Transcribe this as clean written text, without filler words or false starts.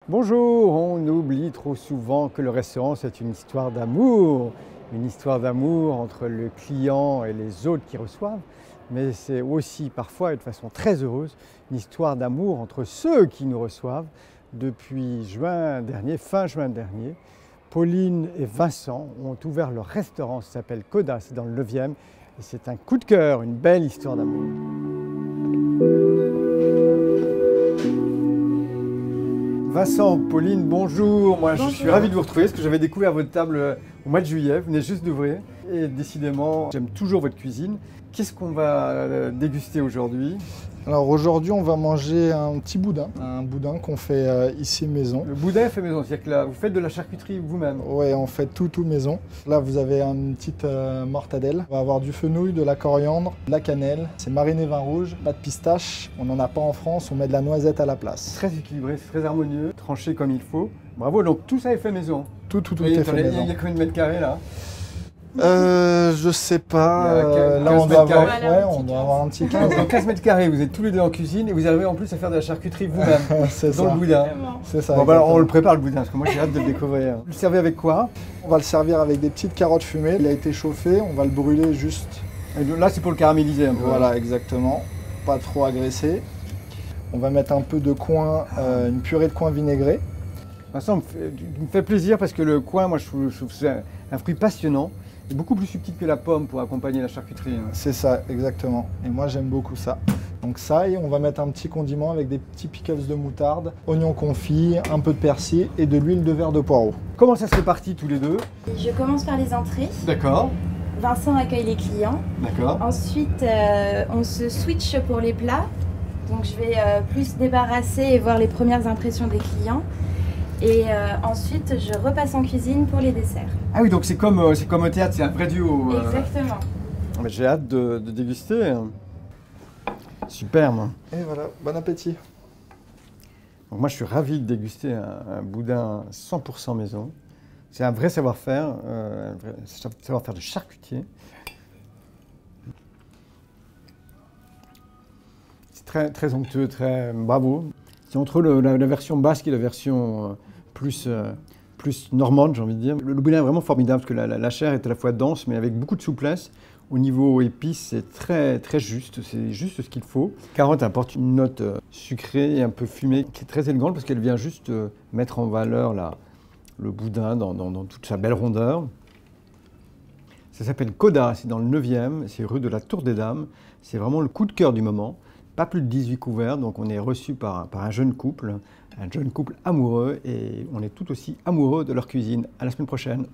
Bonjour, on oublie trop souvent que le restaurant c'est une histoire d'amour entre le client et les hôtes qui reçoivent, mais c'est aussi parfois et de façon très heureuse une histoire d'amour entre ceux qui nous reçoivent. Depuis fin juin dernier, Pauline et Vincent ont ouvert leur restaurant, ça s'appelle Coda, c'est dans le 9e, et c'est un coup de cœur, une belle histoire d'amour. Vincent, Pauline, bonjour. Je suis ravi de vous retrouver parce que j'avais découvert votre table au mois de juillet. Vous venez juste d'ouvrir. Et décidément, j'aime toujours votre cuisine. Qu'est-ce qu'on va déguster aujourd'hui? Alors aujourd'hui, on va manger un petit boudin. Un boudin qu'on fait ici maison. Le boudin est fait maison, c'est-à-dire que là, vous faites de la charcuterie vous-même? Oui, on fait tout maison. Là, vous avez une petite mortadelle. On va avoir du fenouil, de la coriandre, de la cannelle. C'est mariné vin rouge, pas de pistache. On n'en a pas en France, on met de la noisette à la place. Très équilibré, c'est très harmonieux, tranché comme il faut. Bravo, donc tout ça est fait maison? Tout est fait maison. Il y a combien de mètres carrés là? Je sais pas. Là, on doit avoir un petit 15. Dans 15 mètres carrés, vous êtes tous les deux en cuisine et vous arrivez en plus à faire de la charcuterie vous-même. C'est ça. Dans le boudin. C'est ça. Bon, bah, on le prépare le boudin parce que moi j'ai hâte de le découvrir. Vous le servez avec quoi? On va le servir avec des petites carottes fumées. Il a été chauffé, on va le brûler juste. Et là, c'est pour le caraméliser un peu. Voilà, exactement. Pas trop agressé. On va mettre un peu de coing, une purée de coing vinaigré. Ça me fait plaisir parce que le coing, moi je trouve que c'est un fruit passionnant. C'est beaucoup plus subtil que la pomme pour accompagner la charcuterie. C'est ça, exactement. Et moi j'aime beaucoup ça. Donc ça, et on va mettre un petit condiment avec des petits pickles de moutarde, oignons confits, un peu de persil et de l'huile de verre de poireau. Comment ça se répartit tous les deux? Je commence par les entrées. D'accord. Vincent accueille les clients. D'accord. Ensuite, on se switch pour les plats. Donc je vais plus débarrasser et voir les premières impressions des clients. Et ensuite, je repasse en cuisine pour les desserts. Ah oui, donc c'est comme au théâtre, c'est un vrai duo. Exactement. J'ai hâte de déguster. Super, moi. Et voilà, bon appétit. Donc moi, je suis ravi de déguster un boudin 100% maison. C'est un vrai savoir-faire, un vrai savoir-faire de charcutier. C'est très onctueux, très bravo. C'est entre la version basque et la version plus normande, j'ai envie de dire. Le boudin est vraiment formidable parce que la chair est à la fois dense mais avec beaucoup de souplesse. Au niveau épices, c'est très juste, c'est juste ce qu'il faut. Carotte apporte une note sucrée et un peu fumée qui est très élégante parce qu'elle vient juste mettre en valeur le boudin dans toute sa belle rondeur. Ça s'appelle Coda, c'est dans le 9e, c'est rue de la Tour des Dames. C'est vraiment le coup de cœur du moment. Pas plus de 18 couverts, donc on est reçu par un jeune couple amoureux et on est tout aussi amoureux de leur cuisine. À la semaine prochaine.